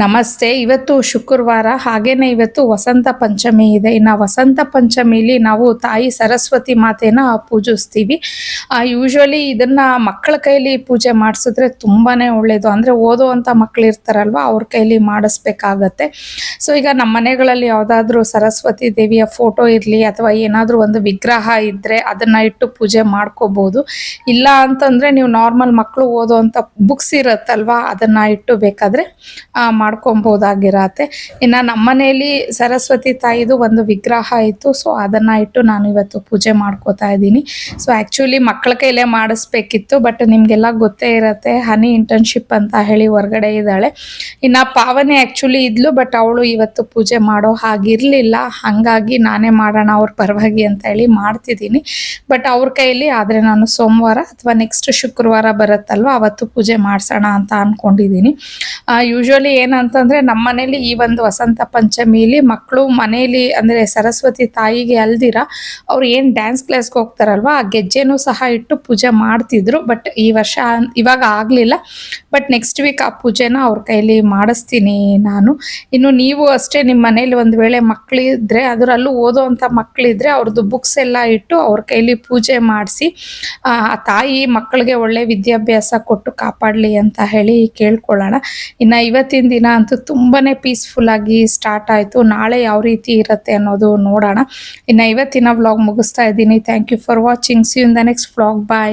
ನಮಸ್ತೆ. ಇವತ್ತು ಶುಕ್ರವಾರ, ಹಾಗೇನೆ ಇವತ್ತು ವಸಂತ ಪಂಚಮಿ ಇದೆ. ಇನ್ನು ವಸಂತ ಪಂಚಮಿಲಿ ನಾವು ತಾಯಿ ಸರಸ್ವತಿ ಮಾತೆನ ಪೂಜಿಸ್ತೀವಿ. ಯೂಶುವಲಿ ಇದನ್ನ ಮಕ್ಕಳ ಕೈಲಿ ಪೂಜೆ ಮಾಡಿಸಿದ್ರೆ ತುಂಬಾನೇ ಒಳ್ಳೇದು. ಅಂದ್ರೆ ಓದುವಂತ ಮಕ್ಳು ಇರ್ತಾರಲ್ವಾ, ಅವ್ರ ಕೈಲಿ ಮಾಡಿಸ್ಬೇಕಾಗತ್ತೆ. ಸೊ ಈಗ ನಮ್ಮ ಮನೆಗಳಲ್ಲಿ ಯಾವ್ದಾದ್ರು ಸರಸ್ವತಿ ದೇವಿಯ ಫೋಟೋ ಇರ್ಲಿ ಅಥವಾ ಏನಾದ್ರೂ ಒಂದು ವಿಗ್ರಹ ಇದ್ರೆ ಅದನ್ನ ಇಟ್ಟು ಪೂಜೆ ಮಾಡ್ಕೋಬಹುದು. ಇಲ್ಲ ಅಂತಂದ್ರೆ ನೀವು ನಾರ್ಮಲ್ ಮಕ್ಕಳು ಓದುವಂತ ಬುಕ್ಸ್ ಇರತ್ತಲ್ವಾ, ಅದನ್ನ ಇಟ್ಟು ಬೇಕಾದ್ರೆ ಮಾಡ್ಕೊಬೋದಾಗಿರತ್ತೆ. ಇನ್ನು ನಮ್ಮನೆಯಲ್ಲಿ ಸರಸ್ವತಿ ತಾಯಿದು ಒಂದು ವಿಗ್ರಹ ಇತ್ತು. ಸೊ ಅದನ್ನ ಇಟ್ಟು ನಾನು ಇವತ್ತು ಪೂಜೆ ಮಾಡ್ಕೋತಾ ಇದ್ದೀನಿ. ಸೊ ಆಕ್ಚುಲಿ ಮಕ್ಕಳ ಕೈಲೇ ಮಾಡಿಸ್ಬೇಕಿತ್ತು, ಬಟ್ ನಿಮ್ಗೆಲ್ಲ ಗೊತ್ತೇ ಇರತ್ತೆ, ಹನಿ ಇಂಟರ್ನ್ಶಿಪ್ ಅಂತ ಹೇಳಿ ಹೊರಗಡೆ ಇದ್ದಾಳೆ. ಇನ್ನ ಪಾವನಿ ಆಕ್ಚುಲಿ ಇದ್ಲು, ಬಟ್ ಅವಳು ಇವತ್ತು ಪೂಜೆ ಮಾಡೋ ಹಾಗಿರ್ಲಿಲ್ಲ. ಹಂಗಾಗಿ ನಾನೇ ಮಾಡೋಣ ಅವ್ರ ಪರವಾಗಿ ಅಂತ ಹೇಳಿ ಮಾಡ್ತಿದ್ದೀನಿ. ಬಟ್ ಅವ್ರ ಕೈಲಿ ಆದ್ರೆ ನಾನು ಸೋಮವಾರ ಅಥವಾ ನೆಕ್ಸ್ಟ್ ಶುಕ್ರವಾರ ಬರುತ್ತಲ್ವ, ಅವತ್ತು ಪೂಜೆ ಮಾಡ್ಸೋಣ ಅಂತ ಅನ್ಕೊಂಡಿದ್ದೀನಿ. ಯೂಶುವಲಿ ಏನಂತಂದ್ರೆ ನಮ್ಮ ಮನೇಲಿ ಈ ಒಂದು ವಸಂತ ಪಂಚಮಿಲಿ ಮಕ್ಕಳು ಮನೇಲಿ ಅಂದ್ರೆ ಸರಸ್ವತಿ ತಾಯಿಗೆ ಅಲ್ದಿರ ಅವ್ರು ಏನ್ ಡ್ಯಾನ್ಸ್ ಕ್ಲಾಸ್ಗೆ ಹೋಗ್ತಾರಲ್ವಾ, ಆ ಗೆಜ್ಜೆನೂ ಸಹ ಇಟ್ಟು ಪೂಜೆ ಮಾಡ್ತಿದ್ರು. ಬಟ್ ಈ ವರ್ಷ ಇವಾಗ ಆಗ್ಲಿಲ್ಲ. ಬಟ್ ನೆಕ್ಸ್ಟ್ ವೀಕ್ ಆ ಪೂಜೆನ ಅವ್ರ ಕೈಲಿ ಮಾಡಿಸ್ತೀನಿ ನಾನು. ಇನ್ನು ನೀವು ಅಷ್ಟೇ ನಿಮ್ಮ ಮನೇಲಿ ಒಂದ್ ವೇಳೆ ಮಕ್ಕಳಿದ್ರೆ, ಅದರಲ್ಲೂ ಓದೋವಂಥ ಮಕ್ಕಳಿದ್ರೆ ಅವ್ರದ್ದು ಬುಕ್ಸ್ ಎಲ್ಲ ಇಟ್ಟು ಅವ್ರ ಕೈಲಿ ಪೂಜೆ ಮಾಡಿಸಿ ಆ ತಾಯಿ ಮಕ್ಕಳಿಗೆ ಒಳ್ಳೆ ವಿದ್ಯಾಭ್ಯಾಸ ಕೊಟ್ಟು ಕಾಪಾಡಲಿ ಅಂತ ಹೇಳಿ ಕೇಳ್ಕೊಳ್ಳೋಣ. ಇನ್ನು ಇವತ್ತಿನ ದಿನ ಅಂತೂ ತುಂಬಾನೇ ಪೀಸ್ಫುಲ್ ಆಗಿ ಸ್ಟಾರ್ಟ್ ಆಯಿತು. ನಾಳೆ ಯಾವ ರೀತಿ ಇರುತ್ತೆ ಅನ್ನೋದು ನೋಡೋಣ. ಇನ್ನು ಇವತ್ತಿನ ವ್ಲಾಗ್ ಮುಗಿಸ್ತಾ ಇದ್ದೀನಿ. Thank you for watching. See you in the next vlog. Bye.